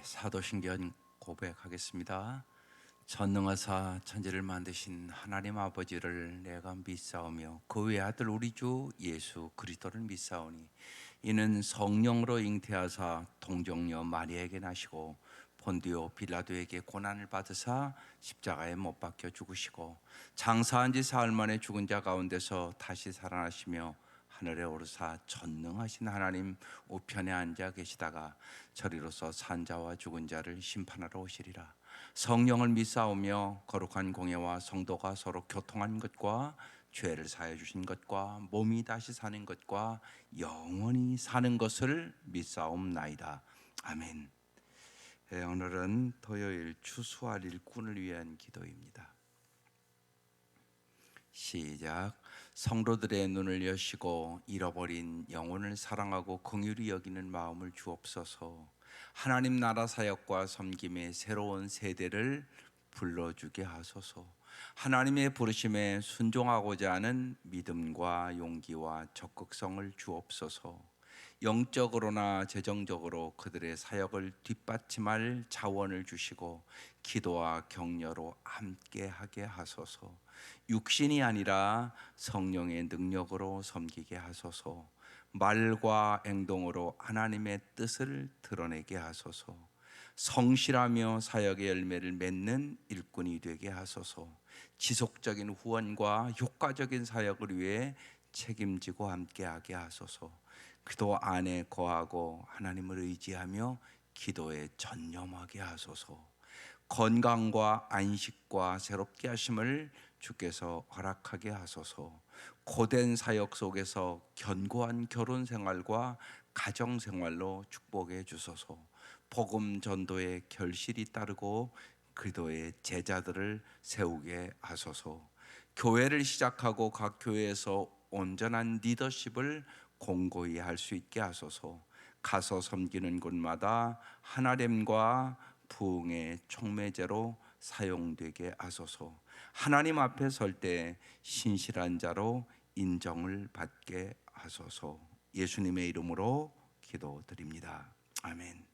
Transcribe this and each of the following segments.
사도신경 고백하겠습니다. 전능하사 천지를 만드신 하나님 아버지를 내가 믿사오며 그 외아들 우리 주 예수 그리스도를 믿사오니 이는 성령으로 잉태하사 동정녀 마리아에게 나시고 본디오 빌라도에게 고난을 받으사 십자가에 못 박혀 죽으시고 장사한 지 사흘 만에 죽은 자 가운데서 다시 살아나시며 하늘에 오르사 전능하신 하나님 우편에 앉아 계시다가 저리로서 산자와 죽은 자를 심판하러 오시리라. 성령을 믿사오며 거룩한 공예와 성도가 서로 교통한 것과 죄를 사해 주신 것과 몸이 다시 사는 것과 영원히 사는 것을 믿사옵나이다. 아멘. 오늘은 토요일 추수할 일꾼을 위한 기도입니다. 시작. 성도들의 눈을 여시고 잃어버린 영혼을 사랑하고 긍휼히 여기는 마음을 주옵소서. 하나님 나라 사역과 섬김의 새로운 세대를 불러주게 하소서. 하나님의 부르심에 순종하고자 하는 믿음과 용기와 적극성을 주옵소서. 영적으로나 재정적으로 그들의 사역을 뒷받침할 자원을 주시고 기도와 격려로 함께하게 하소서. 육신이 아니라 성령의 능력으로 섬기게 하소서. 말과 행동으로 하나님의 뜻을 드러내게 하소서. 성실하며 사역의 열매를 맺는 일꾼이 되게 하소서. 지속적인 후원과 효과적인 사역을 위해 책임지고 함께하게 하소서. 기도 안에 거하고 하나님을 의지하며 기도에 전념하게 하소서. 건강과 안식과 새롭게 하심을 주께서 허락하게 하소서. 고된 사역 속에서 견고한 결혼 생활과 가정 생활로 축복해 주소서. 복음 전도의 결실이 따르고 그리스도의 제자들을 세우게 하소서. 교회를 시작하고 각 교회에서 온전한 리더십을 공고히 할 수 있게 하소서. 가서 섬기는 곳마다 하나됨과 부흥의 촉매제로 사용되게 하소서. 하나님 앞에 설 때 신실한 자로 인정을 받게 하소서. 예수님의 이름으로 기도드립니다. 아멘.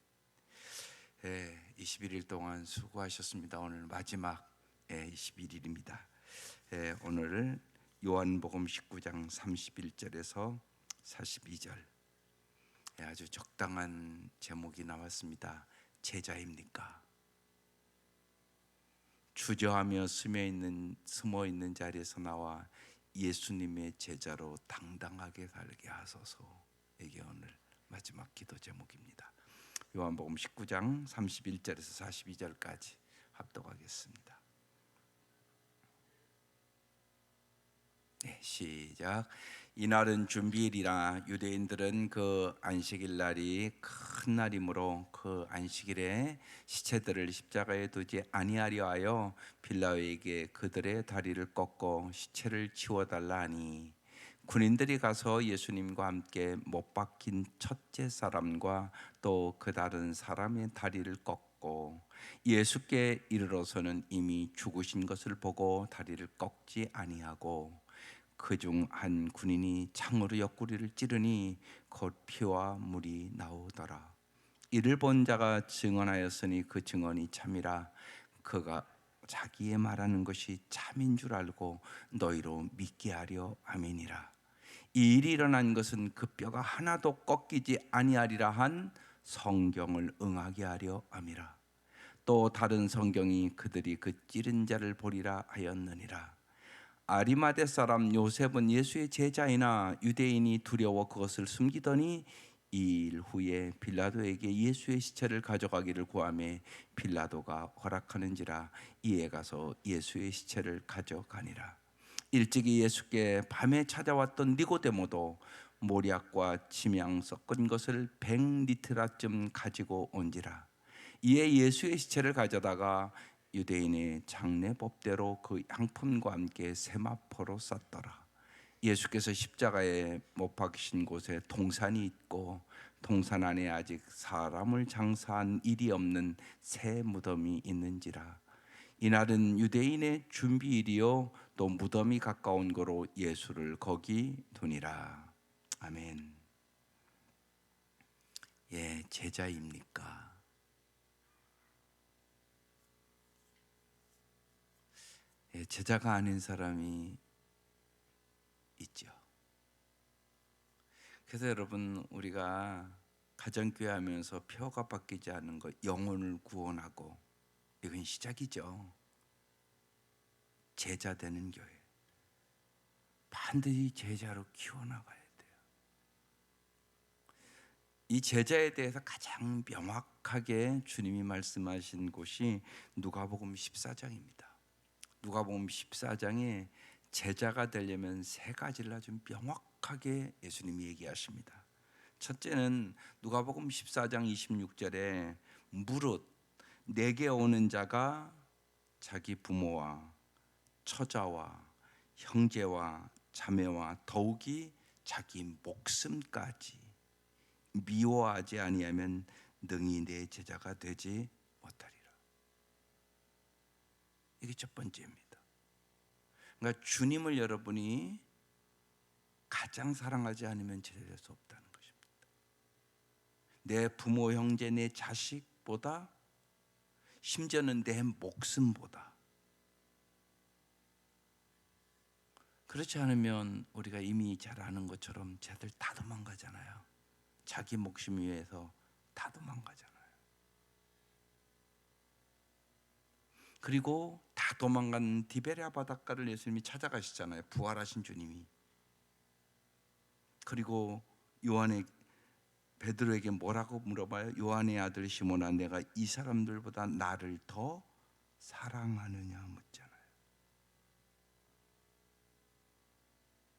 21일 동안 수고하셨습니다. 오늘 마지막 21일입니다. 오늘 요한복음 19장 31절에서 42절 아주 적당한 제목이 나왔습니다. 제자입니까? 주저하며 숨어 있는 자리에서 나와 예수님의 제자로 당당하게 살게 하소서. 이게 오늘 마지막 기도 제목입니다. 요한복음 19장 31절에서 42절까지 합독하겠습니다. 시작. 이날은 준비일이라 유대인들은 그 안식일 날이 큰 날이므로 그 안식일에 시체들을 십자가에 두지 아니하려 하여 빌라도에게 그들의 다리를 꺾고 시체를 치워달라 하니 군인들이 가서 예수님과 함께 못 박힌 첫째 사람과 또 그 다른 사람의 다리를 꺾고 예수께 이르러서는 이미 죽으신 것을 보고 다리를 꺾지 아니하고 그중 한 군인이 창으로 옆구리를 찌르니 곧 피와 물이 나오더라. 이를 본 자가 증언하였으니 그 증언이 참이라. 그가 자기의 말하는 것이 참인 줄 알고 너희로 믿게 하려 함이니라. 이 일이 일어난 것은 그 뼈가 하나도 꺾이지 아니하리라 한 성경을 응하게 하려 함이라. 또 다른 성경이 그들이 그 찌른 자를 보리라 하였느니라. 아리마대 사람 요셉은 예수의 제자이나 유대인이 두려워 그것을 숨기더니 2일 후에 빌라도에게 예수의 시체를 가져가기를 구하매 빌라도가 허락하는지라 이에 가서 예수의 시체를 가져가니라. 일찍이 예수께 밤에 찾아왔던 니고데모도 모략과 침향 섞은 것을 100리트라쯤 가지고 온지라. 이에 예수의 시체를 가져다가 유대인의 장례법대로 그 양품과 함께 세마포로 쌌더라. 예수께서 십자가에 못 박히신 곳에 동산이 있고 동산 안에 아직 사람을 장사한 일이 없는 새 무덤이 있는지라. 이날은 유대인의 준비일이요 또 무덤이 가까운 거로 예수를 거기 두니라. 아멘. 제자입니까? 제자가 아닌 사람이 있죠. 그래서 여러분, 우리가 가정교회 하면서 표가 바뀌지 않는 것, 영혼을 구원하고, 이건 시작이죠. 제자 되는 교회, 반드시 제자로 키워나가야 돼요. 이 제자에 대해서 가장 명확하게 주님이 말씀하신 곳이 누가복음 14장입니다. 누가복음 14장에 제자가 되려면 세 가지를 아주 명확하게 예수님이 얘기하십니다. 첫째는 누가복음 14장 26절에 무릇 내게 오는 자가 자기 부모와 처자와 형제와 자매와 더욱이 자기 목숨까지 미워하지 아니하면 능히 내 제자가 되지 못하리라. 이게 첫 번째입니다. 그러니까 주님을 여러분이 가장 사랑하지 않으면 제자 될 수 없다는 것입니다. 내 부모, 형제, 내 자식보다, 심지어는 내 목숨보다. 그렇지 않으면 우리가 이미 잘 아는 것처럼 쟤들 다 도망가잖아요. 자기 목숨 위해서 다 도망가잖아요. 그리고 다 도망간 디베랴 바닷가를 예수님이 찾아가시잖아요. 부활하신 주님이. 그리고 베드로에게 뭐라고 물어봐요? 요한의 아들 시몬아, 내가 이 사람들보다 나를 더 사랑하느냐 묻잖아요.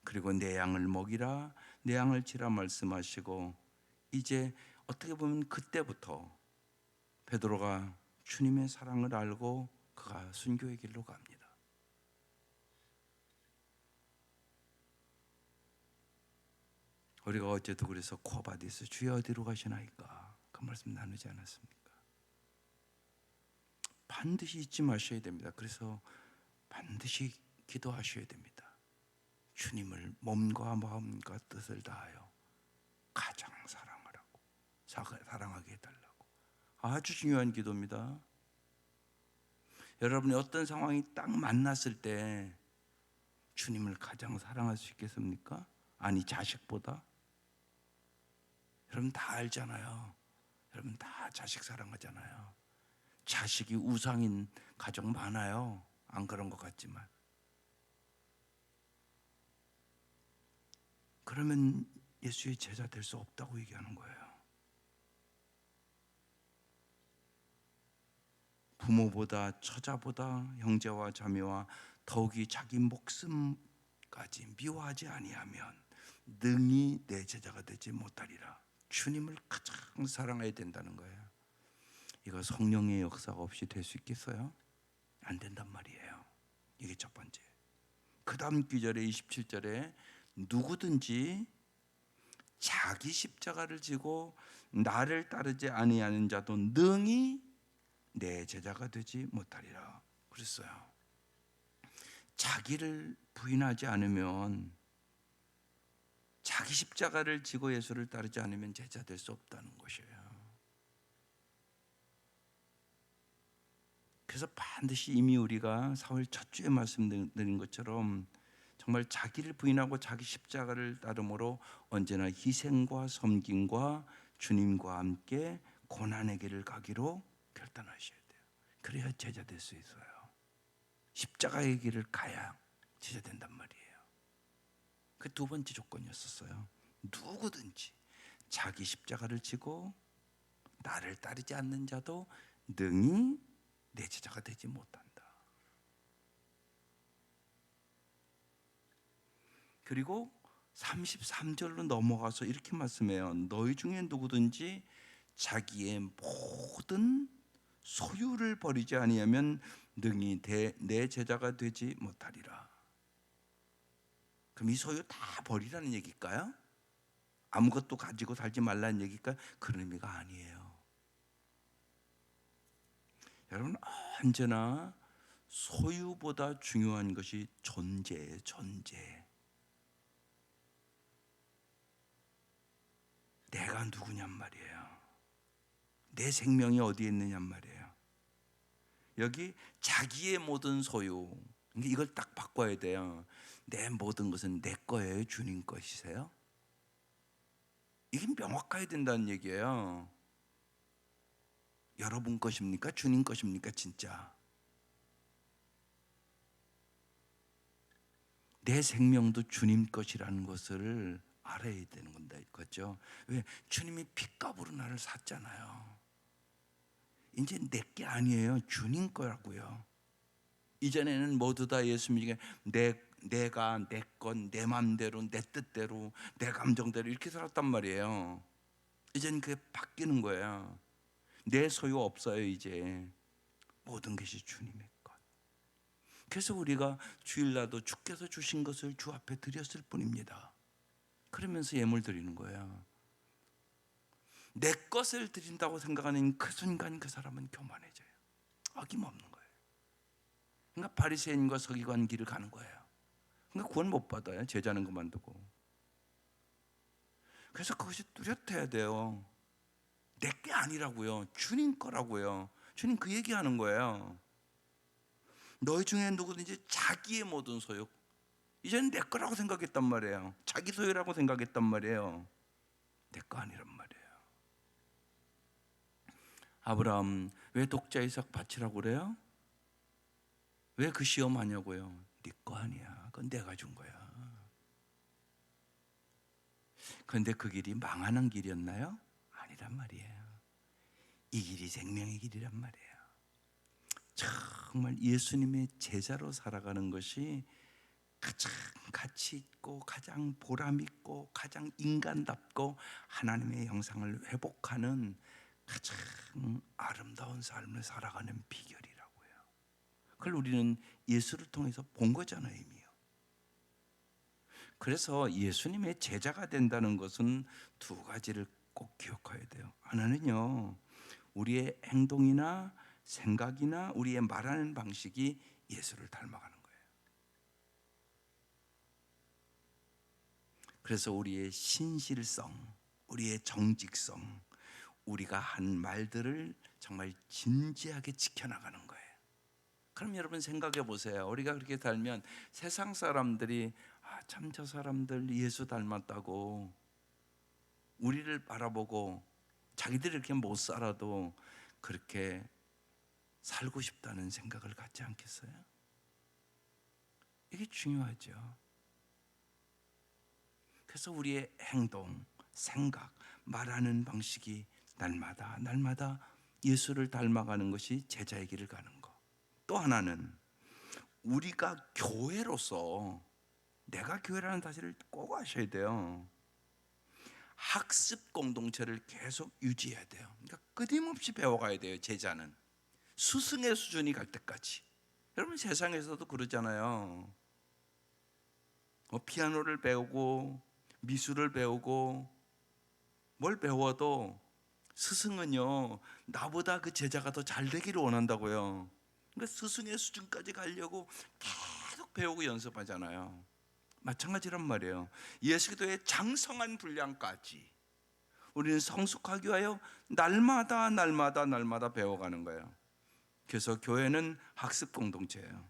그리고 내 양을 먹이라, 내 양을 치라 말씀하시고, 이제 어떻게 보면 그때부터 베드로가 주님의 사랑을 알고 그가 순교의 길로 갑니다. 우리가 어제도 그래서 코바디스 주여 어디로 가시나이까 그 말씀 나누지 않았습니까? 반드시 잊지 마셔야 됩니다. 그래서 반드시 기도하셔야 됩니다. 주님을 몸과 마음과 뜻을 다하여 가장 사랑하라고, 사랑하게 해달라고. 아주 중요한 기도입니다. 여러분이 어떤 상황이 딱 만났을 때 주님을 가장 사랑할 수 있겠습니까? 아니, 자식보다? 여러분 다 알잖아요. 여러분 다 자식 사랑하잖아요. 자식이 우상인 가정 많아요. 안 그런 것 같지만. 그러면 예수의 제자 될 수 없다고 얘기하는 거예요. 부모보다 처자보다 형제와 자매와 더욱이 자기 목숨까지 미워하지 아니하면 능히 내 제자가 되지 못하리라. 주님을 가장 사랑해야 된다는 거예요. 이거 성령의 역사가 없이 될 수 있겠어요? 안 된단 말이에요. 이게 첫 번째. 그 다음 구절에 27절에 누구든지 자기 십자가를 지고 나를 따르지 아니하는 자도 능히 내 제자가 되지 못하리라 그랬어요. 자기를 부인하지 않으면, 자기 십자가를 지고 예수를 따르지 않으면 제자 될 수 없다는 것이에요. 그래서 반드시 이미 우리가 4월 첫 주에 말씀드린 것처럼 정말 자기를 부인하고 자기 십자가를 따름으로 언제나 희생과 섬김과 주님과 함께 고난의 길을 가기로 결단하셔야 돼요. 그래야 제자 될 수 있어요. 십자가의 길을 가야 제자 된단 말이에요. 그 두 번째 조건이었었어요. 누구든지 자기 십자가를 지고 나를 따르지 않는 자도 능히 내 제자가 되지 못한다. 그리고 33절로 넘어가서 이렇게 말씀해요. 너희 중에 누구든지 자기의 모든 소유를 버리지 아니하면 능히 내 제자가 되지 못하리라. 그럼 이 소유 다 버리라는 얘기일까요? 아무것도 가지고 살지 말라는 얘기일까요? 그런 의미가 아니에요. 여러분, 언제나 소유보다 중요한 것이 존재예요. 존재. 내가 누구냔 말이에요. 내 생명이 어디에 있느냔 말이에요. 여기 자기의 모든 소유, 이걸 딱 바꿔야 돼요. 내 모든 것은 내 거예요, 주님 것이세요? 이게 명확해야 된다는 얘기예요. 여러분 것입니까? 주님 것입니까? 진짜 내 생명도 주님 것이라는 것을 알아야 되는 건데, 그렇죠? 왜? 주님이 핏값으로 나를 샀잖아요. 이제 내 게 아니에요. 주님 거라고요. 이전에는 모두 다 예수님에게 내가 내 건 내 맘대로 내 뜻대로 내 감정대로 이렇게 살았단 말이에요. 이제는 그게 바뀌는 거예요. 내 소유 없어요. 이제 모든 것이 주님의 것. 그래서 우리가 주일날도 주께서 주신 것을 주 앞에 드렸을 뿐입니다. 그러면서 예물 드리는 거예요. 내 것을 드린다고 생각하는 그 순간 그 사람은 교만해져요. 어김없는 거예요. 그러니까 바리새인과 서기관 길을 가는 거예요. 그러니까 구원 못 받아요. 제자는 그만두고. 그래서 그것이 뚜렷해야 돼요. 내 게 아니라고요. 주님 거라고요. 주님 그 얘기하는 거예요. 너희 중에 누구든지 자기의 모든 소유, 이제는 내 거라고 생각했단 말이에요. 자기 소유라고 생각했단 말이에요. 내 거 아니란 말이에요. 아브라함 왜 독자 이삭 바치라고 그래요? 왜 그 시험 하냐고요? 네 거 아니야. 그건 내가 준 거야. 그런데 그 길이 망하는 길이었나요? 아니란 말이에요. 이 길이 생명의 길이란 말이에요. 정말 예수님의 제자로 살아가는 것이 가장 가치 있고 가장 보람 있고 가장 인간답고 하나님의 형상을 회복하는 가장 아름다운 삶을 살아가는 비결이라고요. 그걸 우리는 예수를 통해서 본 거잖아요, 이미요. 그래서 예수님의 제자가 된다는 것은 두 가지를 꼭 기억해야 돼요. 하나는요, 우리의 행동이나 생각이나 우리의 말하는 방식이 예수를 닮아가는 거예요. 그래서 우리의 신실성, 우리의 정직성, 우리가 한 말들을 정말 진지하게 지켜나가는 거예요. 그럼 여러분 생각해 보세요. 우리가 그렇게 살면 세상 사람들이 참 저 사람들 예수 닮았다고 우리를 바라보고 자기들이 이렇게 못 살아도 그렇게 살고 싶다는 생각을 갖지 않겠어요? 이게 중요하죠. 그래서 우리의 행동, 생각, 말하는 방식이 날마다 예수를 닮아가는 것이 제자의 길을 가는 것. 또 하나는 우리가 교회로서, 내가 교회라는 사실을 꼭 아셔야 돼요. 학습 공동체를 계속 유지해야 돼요. 그러니까 끊임없이 배워가야 돼요. 제자는 스승의 수준이 갈 때까지. 여러분 세상에서도 그러잖아요. 피아노를 배우고 미술을 배우고 뭘 배워도 스승은요, 나보다 그 제자가 더 잘 되기를 원한다고요. 그러니까 스승의 수준까지 가려고 계속 배우고 연습하잖아요. 마찬가지란 말이에요. 예수기도의 장성한 분량까지 우리는 성숙하기 위하여 날마다 배워가는 거예요. 그래서 교회는 학습 공동체예요.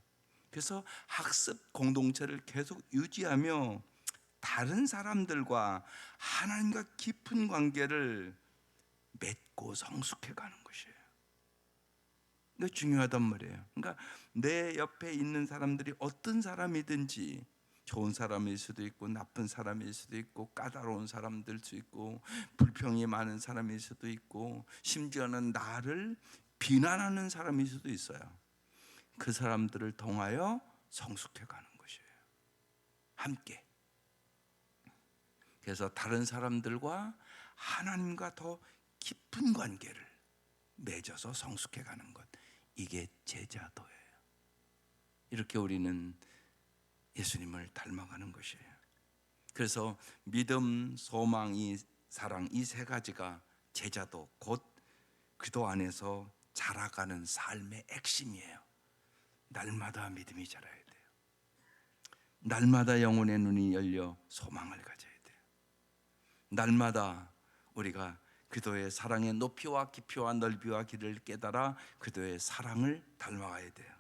그래서 학습 공동체를 계속 유지하며 다른 사람들과 하나님과 깊은 관계를 맺고 성숙해 가는 것이에요. 이게 중요하단 말이에요. 그러니까 내 옆에 있는 사람들이 어떤 사람이든지 좋은 사람일 수도 있고 나쁜 사람일 수도 있고 까다로운 사람들 수도 있고 불평이 많은 사람일 수도 있고 심지어는 나를 비난하는 사람일 수도 있어요. 그 사람들을 통하여 성숙해 가는 것이에요. 함께. 그래서 다른 사람들과 하나님과 더 깊은 관계를 맺어서 성숙해 가는 것. 이게 제자도예요. 이렇게 우리는 예수님을 닮아가는 것이에요. 그래서 믿음, 소망, 사랑 이 세 가지가 제자도 곧 기도 안에서 자라가는 삶의 핵심이에요. 날마다 믿음이 자라야 돼요. 날마다 영혼의 눈이 열려 소망을 가져야 돼요. 날마다 우리가 그도의 사랑의 높이와 깊이와 넓이와 길을 깨달아 그도의 사랑을 닮아가야 돼요.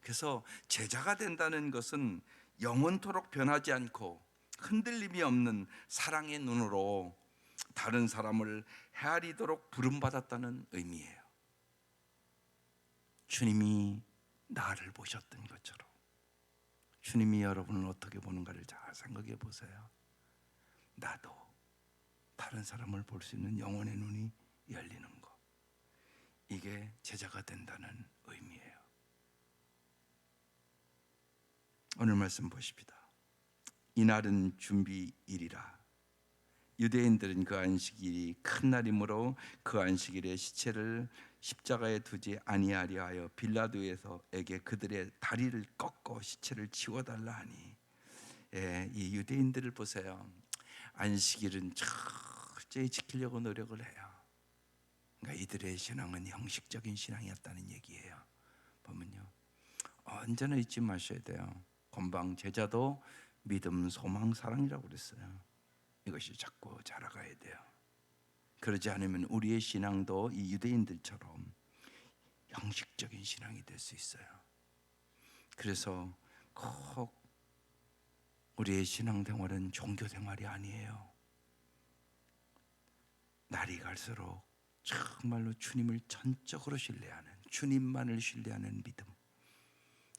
그래서 제자가 된다는 것은 영원토록 변하지 않고 흔들림이 없는 사랑의 눈으로 다른 사람을 헤아리도록 부름받았다는 의미예요. 주님이 나를 보셨던 것처럼 주님이 여러분을 어떻게 보는가를 잘 생각해 보세요. 나도 다른 사람을 볼 수 있는 영혼의 눈이 열리는 것, 이게 제자가 된다는 의미예요. 오늘 말씀 보십시다. 이날은 준비일이라. 유대인들은 그 안식일이 큰 날이므로 그 안식일에 시체를 십자가에 두지 아니하려 하여 빌라도에게 그들의 다리를 꺾어 시체를 치워달라 하니. 이 유대인들을 보세요. 안식일은 철저히 지키려고 노력을 해요. 그러니까 이들의 신앙은 형식적인 신앙이었다는 얘기예요. 보면요, 언제나 잊지 마셔야 돼요. 건방 제자도 믿음, 소망, 사랑이라고 그랬어요. 이것이 자꾸 자라가야 돼요. 그러지 않으면 우리의 신앙도 이 유대인들처럼 형식적인 신앙이 될 수 있어요. 그래서 꼭 우리의 신앙생활은 종교생활이 아니에요. 날이 갈수록 정말로 주님을 전적으로 신뢰하는, 주님만을 신뢰하는 믿음,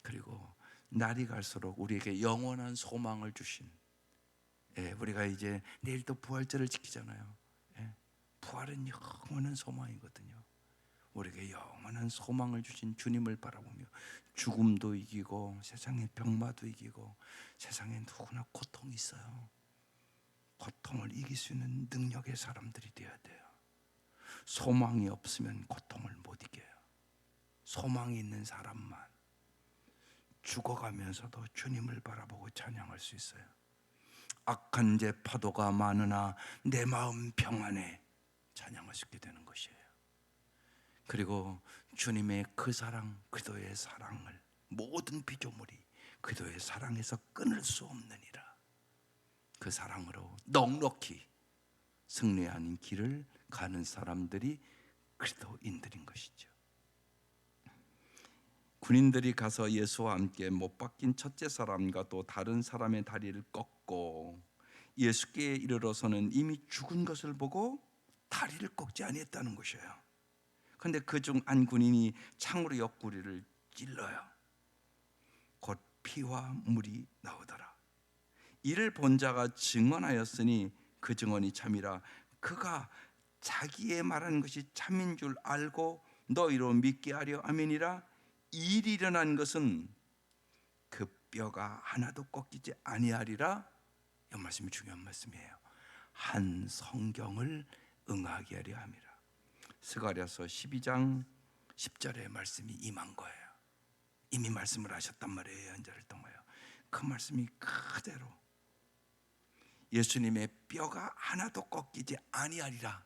그리고 날이 갈수록 우리에게 영원한 소망을 주신, 우리가 이제 내일 또 부활절을 지키잖아요. 부활은 영원한 소망이거든요. 우리에게 영원한 소망을 주신 주님을 바라보며 죽음도 이기고 세상의 병마도 이기고, 세상에 누구나 고통이 있어요. 고통을 이길 수 있는 능력의 사람들이 되어야 돼요. 소망이 없으면 고통을 못 이겨요. 소망이 있는 사람만 죽어가면서도 주님을 바라보고 찬양할 수 있어요. 악한 제 파도가 많으나 내 마음 평안해, 찬양할 수 있게 되는 것이에요. 그리고 주님의 그 사랑, 그리스도의 사랑을 모든 피조물이 그리스도의 사랑에서 끊을 수 없느니라. 그 사랑으로 넉넉히 승리하는 길을 가는 사람들이 그리스도인들인 것이죠. 군인들이 가서 예수와 함께 못 박힌 첫째 사람과 또 다른 사람의 다리를 꺾고 예수께 이르러서는 이미 죽은 것을 보고 다리를 꺾지 아니했다는 것이에요. 그런데 그중 한 군인이 창으로 옆구리를 찔러요. 곧 피와 물이 나오더라. 이를 본 자가 증언하였으니 그 증언이 참이라. 그가 자기의 말하는 것이 참인 줄 알고 너희로 믿게 하려 함이니라. 이 일이 일어난 것은 그 뼈가 하나도 꺾이지 아니하리라. 이 말씀이 중요한 말씀이에요. 한 성경을 응하게 하려 함이라. 스가랴서 12장 10절의 말씀이 임한 거예요. 이미 말씀을 하셨단 말이에요. 예언자를 통하여. 그 말씀이 그대로 예수님의 뼈가 하나도 꺾이지 아니하리라,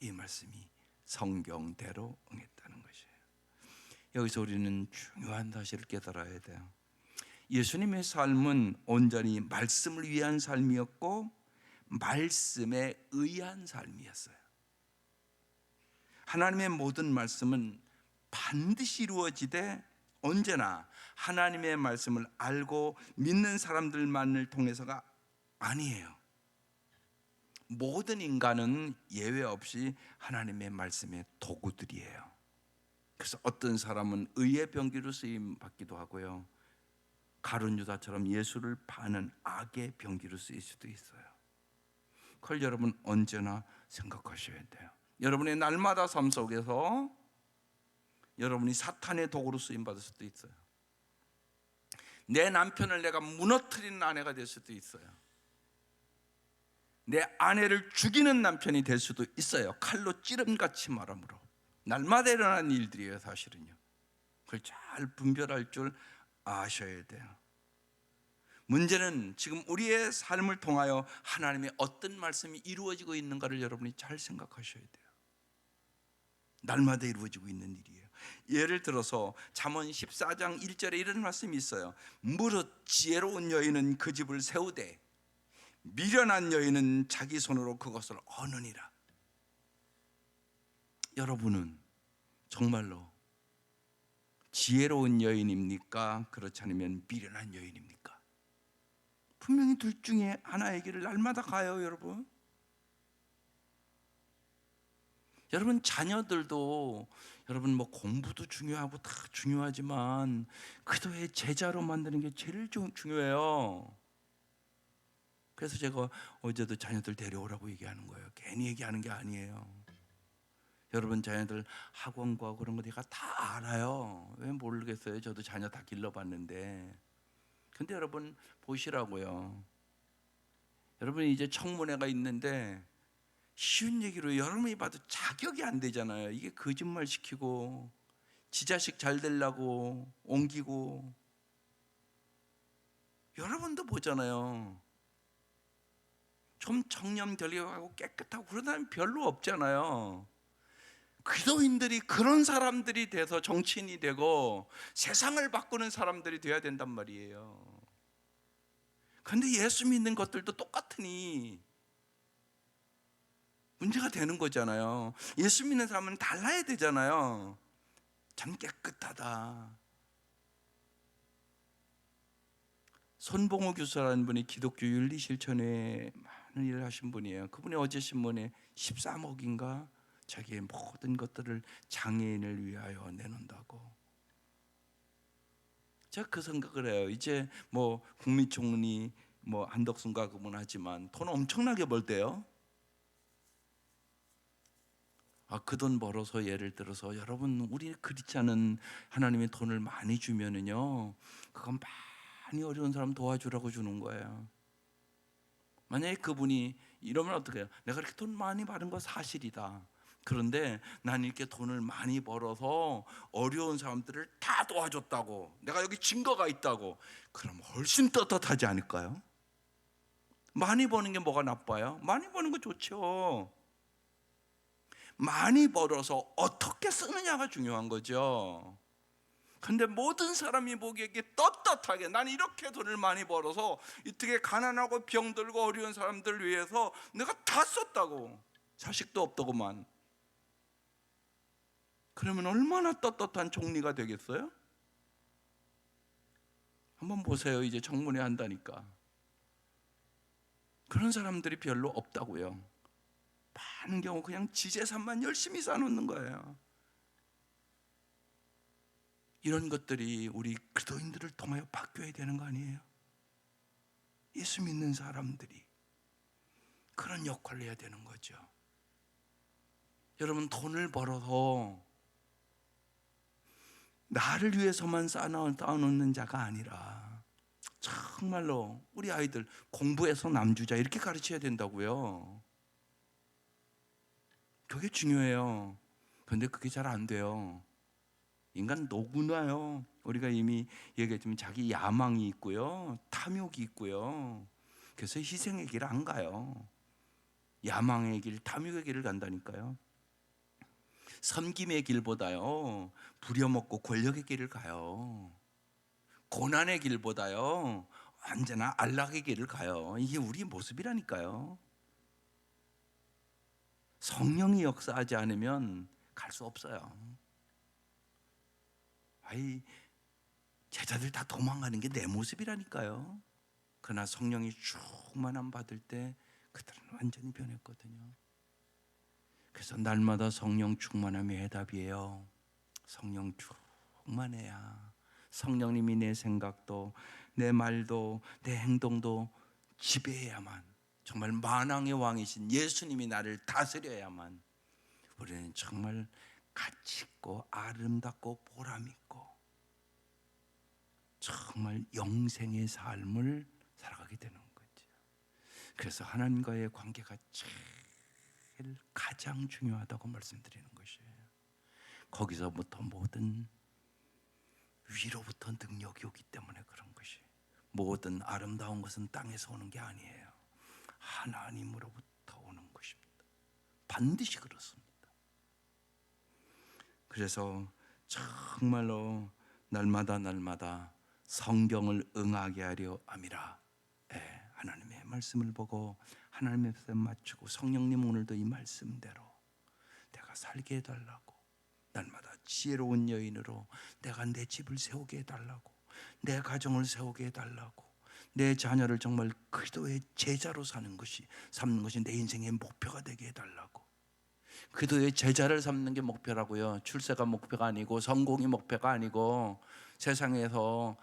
이 말씀이 성경대로 응했다는 것이에요. 여기서 우리는 중요한 사실을 깨달아야 돼요. 예수님의 삶은 온전히 말씀을 위한 삶이었고 말씀에 의한 삶이었어요. 하나님의 모든 말씀은 반드시 이루어지되 언제나 하나님의 말씀을 알고 믿는 사람들만을 통해서가 아니에요. 모든 인간은 예외 없이 하나님의 말씀의 도구들이에요. 그래서 어떤 사람은 의의 병기로 쓰임 받기도 하고요, 가룟 유다처럼 예수를 파는 악의 병기로 쓰일 수도 있어요. 그걸 여러분 언제나 생각하셔야 돼요. 여러분의 날마다 삶 속에서 여러분이 사탄의 도구로 쓰임 받을 수도 있어요. 내 남편을 내가 무너뜨리는 아내가 될 수도 있어요. 내 아내를 죽이는 남편이 될 수도 있어요. 칼로 찌름같이 말함으로. 날마다 일어나는 일들이에요, 사실은요. 그걸 잘 분별할 줄 아셔야 돼요. 문제는 지금 우리의 삶을 통하여 하나님의 어떤 말씀이 이루어지고 있는가를 여러분이 잘 생각하셔야 돼요. 날마다 이루어지고 있는 일이에요. 예를 들어서 잠언 14장 1절에 이런 말씀이 있어요. 무릇 지혜로운 여인은 그 집을 세우되 미련한 여인은 자기 손으로 그것을 얻느니라. 여러분은 정말로 지혜로운 여인입니까? 그렇지 않으면 미련한 여인입니까? 분명히 둘 중에 하나의 길을 날마다 가요, 여러분. 여러분 자녀들도 여러분 뭐 공부도 중요하고 다 중요하지만 그도의 제자로 만드는 게 제일 중요해요. 그래서 제가 어제도 자녀들 데려오라고 얘기하는 거예요. 괜히 얘기하는 게 아니에요. 여러분 자녀들 학원 가고 그런 거 내가 다 알아요. 왜 모르겠어요? 저도 자녀 다 길러봤는데. 근데 여러분 보시라고요. 여러분 이제 청문회가 있는데 쉬운 얘기로 여러분이 봐도 자격이 안 되잖아요. 이게 거짓말 시키고 지 자식 잘 되려고 옮기고. 여러분도 보잖아요. 좀 청렴 결여하고 깨끗하고 그런 사람이 별로 없잖아요. 기도인들이 그런 사람들이 돼서 정치인이 되고 세상을 바꾸는 사람들이 돼야 된단 말이에요. 그런데 예수 믿는 것들도 똑같으니 문제가 되는 거잖아요. 예수 믿는 사람은 달라야 되잖아요. 참 깨끗하다. 손봉호 교수라는 분이 기독교 윤리 실천에 많은 일을 하신 분이에요. 그분이 어제 신문에 13억인가 자기의 모든 것들을 장애인을 위하여 내놓는다고. 제가 그 생각을 해요. 이제 뭐 국무총리 뭐 한덕수가 그분 하지만 돈 엄청나게 벌대요. 그 돈 벌어서 예를 들어서 여러분 우리 크리스찬은 하나님의 돈을 많이 주면은요 그건 많이 어려운 사람 도와주라고 주는 거예요. 만약에 그분이 이러면 어떻게 해요? 내가 이렇게 돈 많이 받은 거 사실이다. 그런데 난 이렇게 돈을 많이 벌어서 어려운 사람들을 다 도와줬다고, 내가 여기 증거가 있다고. 그럼 훨씬 떳떳하지 않을까요? 많이 버는 게 뭐가 나빠요? 많이 버는 거 좋죠. 많이 벌어서 어떻게 쓰느냐가 중요한 거죠. 근데 모든 사람이 보기에 떳떳하게 난 이렇게 돈을 많이 벌어서 이렇게 가난하고 병들고 어려운 사람들 위해서 내가 다 썼다고, 자식도 없더구만. 그러면 얼마나 떳떳한 총리가 되겠어요? 한번 보세요. 이제 청문회 한다니까. 그런 사람들이 별로 없다고요. 많은 경우 그냥 지재산만 열심히 쌓아놓는 거예요. 이런 것들이 우리 그리스도인들을 통하여 바뀌어야 되는 거 아니에요? 예수 믿는 사람들이 그런 역할을 해야 되는 거죠. 여러분 돈을 벌어서 나를 위해서만 쌓아놓는 자가 아니라 정말로 우리 아이들 공부해서 남주자 이렇게 가르쳐야 된다고요. 그게 중요해요. 그런데 그게 잘 안 돼요. 인간 노구나요. 우리가 이미 얘기했지만 자기 야망이 있고요, 탐욕이 있고요. 그래서 희생의 길을 안 가요. 야망의 길, 탐욕의 길을 간다니까요. 섬김의 길보다요 부려먹고 권력의 길을 가요. 고난의 길보다요 언제나 안락의 길을 가요. 이게 우리 모습이라니까요. 성령이 역사하지 않으면 갈 수 없어요. 제자들 다 도망가는 게 내 모습이라니까요. 그러나 성령이 충만함 받을 때 그들은 완전히 변했거든요. 그래서 날마다 성령 충만함이 해답이에요. 성령 충만해야 성령님이 내 생각도 내 말도 내 행동도 지배해야만, 정말 만왕의 왕이신 예수님이 나를 다스려야만 우리는 정말 가치 있고 아름답고 보람 있고 정말 영생의 삶을 살아가게 되는 거죠. 그래서 하나님과의 관계가 제일 가장 중요하다고 말씀드리는 것이에요. 거기서부터 모든 위로부터 능력이 오기 때문에 그런 것이, 모든 아름다운 것은 땅에서 오는 게 아니에요. 하나님으로부터 오는 것입니다. 반드시 그렇습니다. 그래서 정말로 날마다 성경을 응하게 하려 함이라. 하나님의 말씀을 보고 하나님의 말씀에 맞추고 성령님 오늘도 이 말씀대로 내가 살게 해달라고 날마다 지혜로운 여인으로 내가 내 집을 세우게 해달라고, 내 가정을 세우게 해달라고, 내 자녀를 정말 그리스도의 제자로 삼는 것이 내 인생의 목표가 되게 해달라고. 그리스도의 제자를 삼는 게 목표라고요. 출세가 목표가 아니고, 성공이 목표가 아니고, 세상에서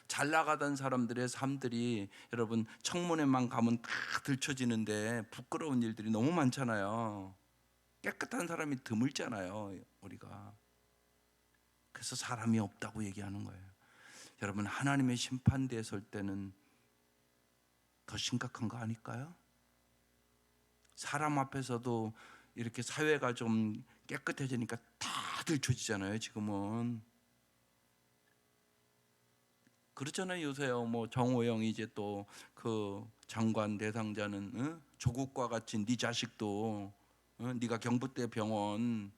잘 나가던 사람들의 삶들이 여러분 청문회만 가면 다 들춰지는데 부끄러운 일들이 너무 많잖아요. 깨끗한 사람이 드물잖아요, 우리가. 그래서 사람이 없다고 얘기하는 거예요. 여러분, 하나님의 심판대에 설 때는 더 심각한 거 아닐까요? 사람 앞에서도 이렇게 사회가 좀 깨끗해지니까 다 들춰지잖아요, 지금은. 그렇잖아요. 요새요, 뭐 정호영이 이제 또 그 장관 대상자는 조국과 같이 네 자식도 네가 경북대 병원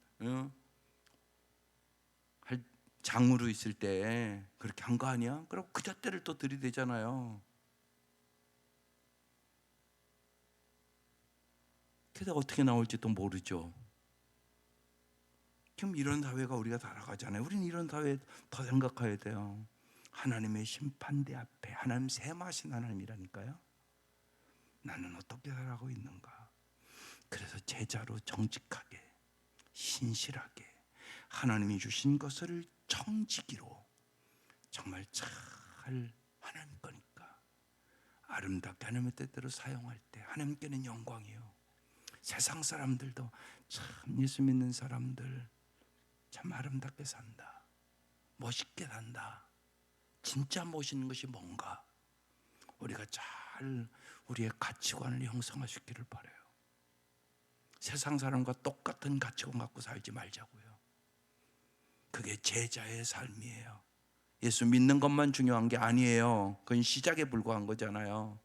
할 장으로 있을 때 그렇게 한 거 아니야? 그럼 그 잣대를 또 들이대잖아요. 그래서 어떻게 나올지 또 모르죠. 지금 이런 사회가 우리가 살아가잖아요. 우리는 이런 사회에 더 생각해야 돼요. 하나님의 심판대 앞에 하나님 셈하신 하나님이라니까요. 나는 어떻게 살아가고 있는가? 그래서 제자로 정직하게, 신실하게 하나님이 주신 것을 청지기로 정말 잘 하나님 거니까 아름답게 하나님의 뜻대로 사용할 때 하나님께는 영광이요. 세상 사람들도 참 예수 믿는 사람들 참 아름답게 산다, 멋있게 산다. 진짜 멋있는 것이 뭔가 우리가 잘 우리의 가치관을 형성하시기를 바라요. 세상 사람과 똑같은 가치관 갖고 살지 말자고요. 그게 제자의 삶이에요. 예수 믿는 것만 중요한 게 아니에요. 그건 시작에 불과한 거잖아요.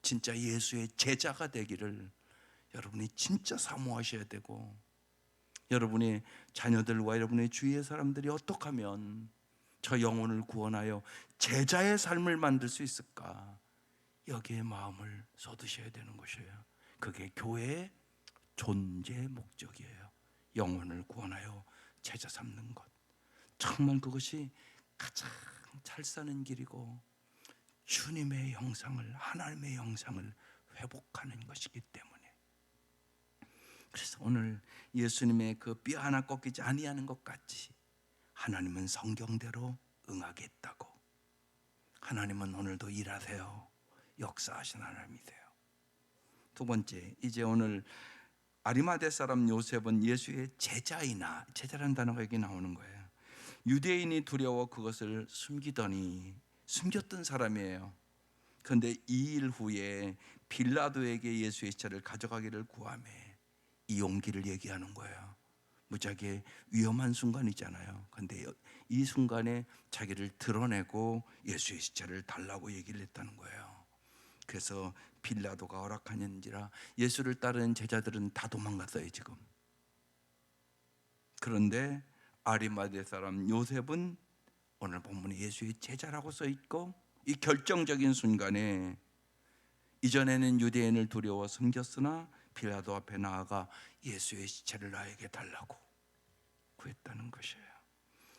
진짜 예수의 제자가 되기를 여러분이 진짜 사모하셔야 되고, 여러분의 자녀들과 여러분의 주위의 사람들이 어떻게 하면 저 영혼을 구원하여 제자의 삶을 만들 수 있을까? 여기에 마음을 쏟으셔야 되는 것이에요. 그게 교회의 존재 목적이에요. 영혼을 구원하여 제자 삼는 것. 정말 그것이 가장 잘 사는 길이고 주님의 형상을, 하나님의 형상을 회복하는 것이기 때문에. 그래서 오늘 예수님의 그 뼈 하나 꺾이지 아니하는 것 같이 하나님은 성경대로 응하겠다고. 하나님은 오늘도 일하세요. 역사하신 하나님이세요. 두 번째, 이제 오늘 아리마대 사람 요셉은 예수의 제자이나, 제자라는 단어가 여기 나오는 거예요. 유대인이 두려워 그것을 숨겼던 사람이에요. 그런데 2일 후에 빌라도에게 예수의 시체를 가져가기를 구하며 이 용기를 얘기하는 거예요. 무지하게 위험한 순간이잖아요. 그런데 이 순간에 자기를 드러내고 예수의 시체를 달라고 얘기를 했다는 거예요. 그래서 빌라도가 허락하는지라 예수를 따르는 제자들은 다 도망갔어요, 지금. 그런데 아리마대 사람 요셉은 오늘 본문에 예수의 제자라고 써 있고, 이 결정적인 순간에 이전에는 유대인을 두려워 숨겼으나 빌라도 앞에 나아가 예수의 시체를 나에게 달라고 구했다는 것이에요.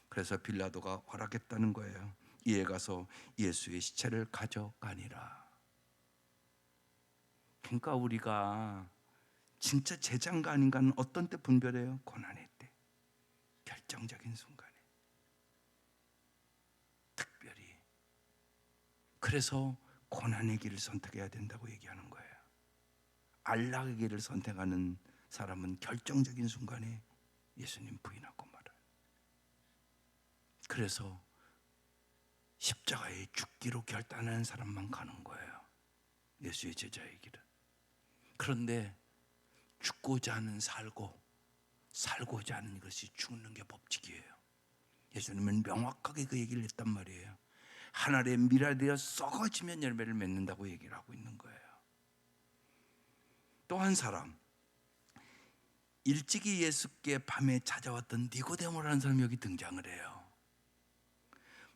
그래서 빌라도가 허락했다는 거예요. 이에 가서 예수의 시체를 가져가니라. 그러니까 우리가 진짜 제자인가 아닌가는 어떤 때 분별해요? 고난의 때, 결정적인 순간에 특별히. 그래서 고난의 길을 선택해야 된다고 얘기하는 거예요. 안락의 길을 선택하는 사람은 결정적인 순간에 예수님 부인하고 말아요. 그래서 십자가에 죽기로 결단하는 사람만 가는 거예요, 예수의 제자의 길은. 그런데 죽고자 하는 살고자 하는 것이 죽는 게 법칙이에요. 예수님은 명확하게 그 얘기를 했단 말이에요. 한 알의 밀아되어 썩어지면 열매를 맺는다고 얘기를 하고 있는 거예요. 또 한 사람, 일찍이 예수께 밤에 찾아왔던 니고데모라는 사람이 여기 등장을 해요.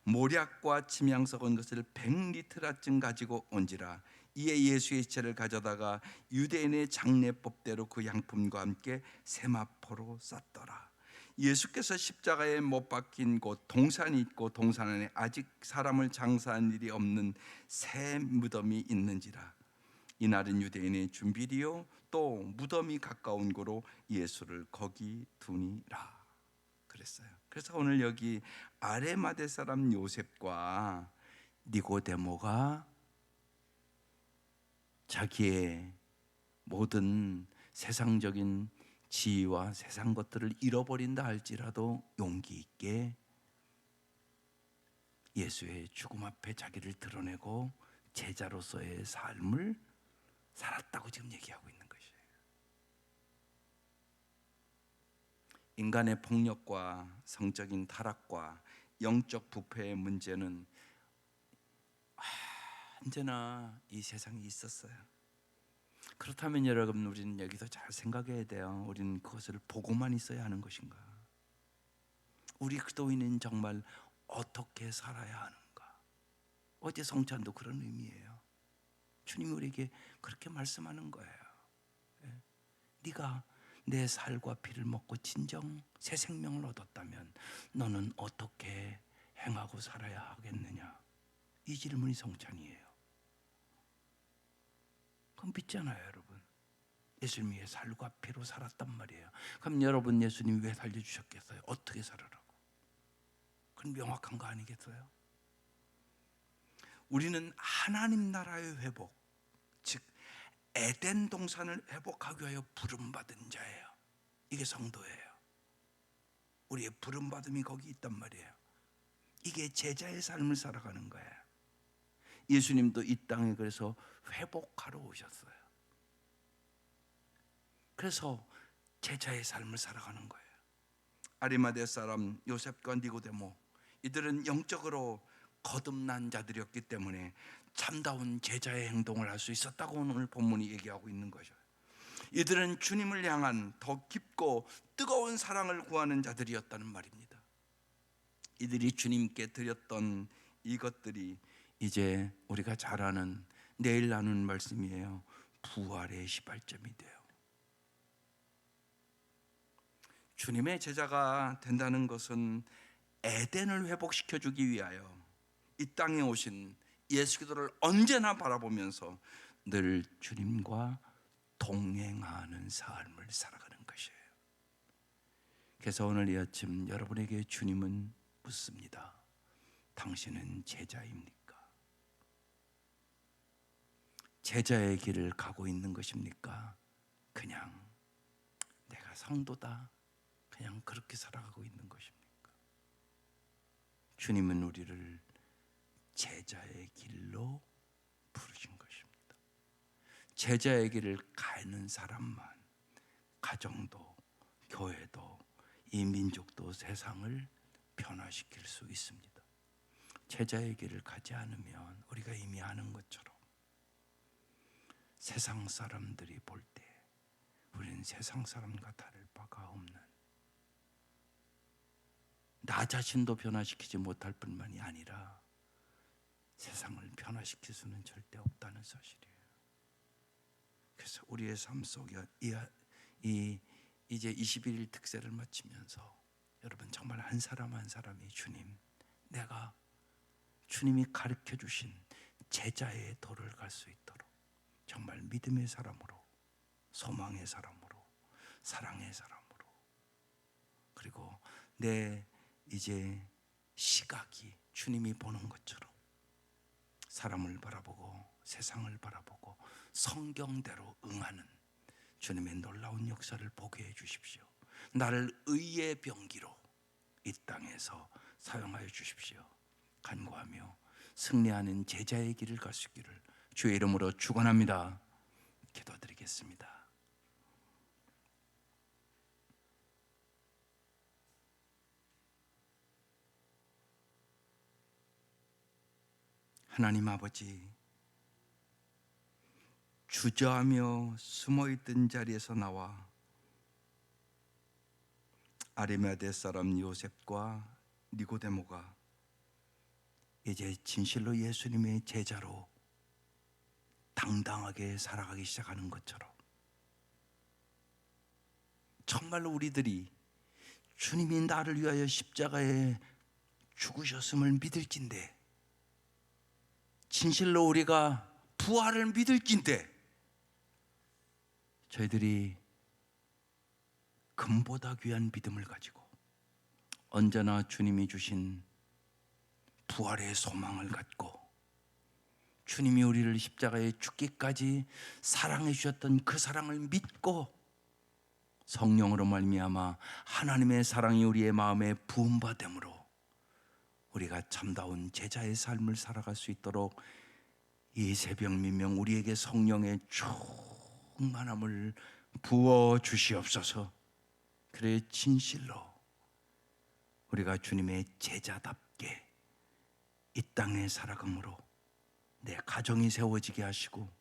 모략과 침향 썩은 것을 100리터라쯤 가지고 온지라. 이에 예수의 시체를 가져다가 유대인의 장례법대로 그 양품과 함께 세마포로 쌌더라. 예수께서 십자가에 못 박힌 곳 동산이 있고 동산 안에 아직 사람을 장사한 일이 없는 새 무덤이 있는지라. 이날은 유대인의 준비리요 또 무덤이 가까운 고로 예수를 거기 두니라 그랬어요. 그래서 오늘 여기 아레마대 사람 요셉과 니고데모가 자기의 모든 세상적인 지위와 세상 것들을 잃어버린다 할지라도 용기 있게 예수의 죽음 앞에 자기를 드러내고 제자로서의 삶을 살았다고 지금 얘기하고 있는 것이에요. 인간의 폭력과 성적인 타락과 영적 부패의 문제는 언제나 이 세상에 있었어요. 그렇다면 여러분, 우리는 여기서 잘 생각해야 돼요. 우리는 그것을 보고만 있어야 하는 것인가? 우리 그리스도인은 정말 어떻게 살아야 하는가? 어제 성찬도 그런 의미예요. 주님이 우리에게 그렇게 말씀하는 거예요. 네가 내 살과 피를 먹고 진정 새 생명을 얻었다면 너는 어떻게 행하고 살아야 하겠느냐? 이 질문이 성찬이에요. 그럼 믿잖아요, 여러분. 예수님 위해 살과 피로 살았단 말이에요. 그럼 여러분, 예수님 왜 살려주셨겠어요? 어떻게 살으라고? 그건 명확한 거 아니겠어요? 우리는 하나님 나라의 회복, 즉 에덴 동산을 회복하기 위하여 부름받은 자예요. 이게 성도예요. 우리의 부름받음이 거기 있단 말이에요. 이게 제자의 삶을 살아가는 거예요. 예수님도 이 땅에 그래서 회복하러 오셨어요. 그래서 제자의 삶을 살아가는 거예요. 아리마대 사람 요셉과 니고데모, 이들은 영적으로 거듭난 자들이었기 때문에 참다운 제자의 행동을 할 수 있었다고 오늘 본문이 얘기하고 있는 거죠. 이들은 주님을 향한 더 깊고 뜨거운 사랑을 구하는 자들이었다는 말입니다. 이들이 주님께 드렸던 이것들이 이제 우리가 잘 아는 내일 나눈 말씀이에요. 부활의 시발점이 돼요. 주님의 제자가 된다는 것은 에덴을 회복시켜 주기 위하여 이 땅에 오신 예수 그리스도를 언제나 바라보면서 늘 주님과 동행하는 삶을 살아가는 것이에요. 그래서 오늘 이 아침 여러분에게 주님은 묻습니다. 당신은 제자입니까? 제자의 길을 가고 있는 것입니까? 그냥 내가 성도다, 그냥 그렇게 살아가고 있는 것입니까? 주님은 우리를 제자의 길로 부르신 것입니다. 제자의 길을 가는 사람만 가정도, 교회도, 이 민족도 세상을 변화시킬 수 있습니다. 제자의 길을 가지 않으면 우리가 이미 아는 것처럼 세상 사람들이 볼 때 우리는 세상 사람과 다를 바가 없는, 나 자신도 변화시키지 못할 뿐만이 아니라 세상을 변화시킬 수는 절대 없다는 사실이에요. 그래서 우리의 삶 속에 이제 21일 특세를 마치면서 여러분 정말 한 사람 한 사람이 주님, 내가 주님이 가르쳐 주신 제자의 도를 갈 수 있도록 정말 믿음의 사람으로, 소망의 사람으로, 사랑의 사람으로, 그리고 내 이제 시각이 주님이 보는 것처럼 사람을 바라보고 세상을 바라보고 성경대로 응하는 주님의 놀라운 역사를 보게 해 주십시오. 나를 의의 병기로 이 땅에서 사용하여 주십시오. 간구하며 승리하는 제자의 길을 갈 수 있기를 주의 이름으로 축원합니다. 기도드리겠습니다. 하나님 아버지, 주저하며 숨어있던 자리에서 나와 아리마대 사람 요셉과 니고데모가 이제 진실로 예수님의 제자로 당당하게 살아가기 시작하는 것처럼 정말로 우리들이 주님이 나를 위하여 십자가에 죽으셨음을 믿을진데, 진실로 우리가 부활을 믿을진데, 저희들이 금보다 귀한 믿음을 가지고 언제나 주님이 주신 부활의 소망을 갖고, 주님이 우리를 십자가에 죽기까지 사랑해 주셨던 그 사랑을 믿고 성령으로 말미암아 하나님의 사랑이 우리의 마음에 부음받음으로 우리가 참다운 제자의 삶을 살아갈 수 있도록 이 새벽 민명 우리에게 성령의 충만함을 부어 주시옵소서. 그래 진실로 우리가 주님의 제자답게 이 땅에 살아감으로 내 가정이 세워지게 하시고,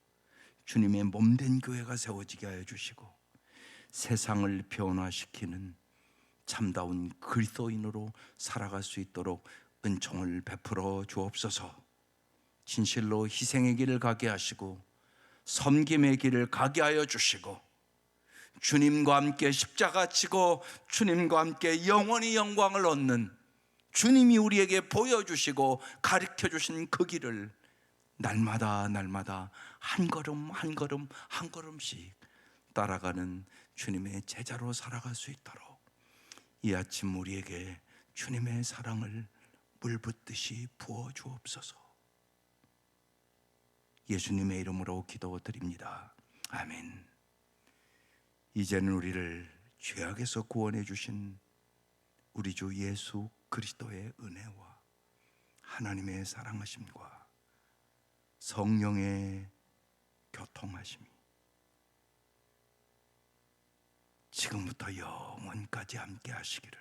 주님의 몸된 교회가 세워지게 하여 주시고, 세상을 변화시키는 참다운 그리스도인으로 살아갈 수 있도록 은총을 베풀어 주옵소서. 진실로 희생의 길을 가게 하시고 섬김의 길을 가게 하여 주시고, 주님과 함께 십자가 지고 주님과 함께 영원히 영광을 얻는, 주님이 우리에게 보여주시고 가르쳐 주신 그 길을 날마다 날마다 한 걸음 한 걸음 한 걸음씩 따라가는 주님의 제자로 살아갈 수 있도록 이 아침 우리에게 주님의 사랑을 물붓듯이 부어 주옵소서. 예수님의 이름으로 기도드립니다. 아멘. 이제는 우리를 죄악에서 구원해 주신 우리 주 예수 그리스도의 은혜와 하나님의 사랑하심과 성령의 교통하심이 지금부터 영원까지 함께 하시기를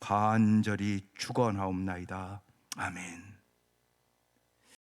간절히 축원하옵나이다. 아멘.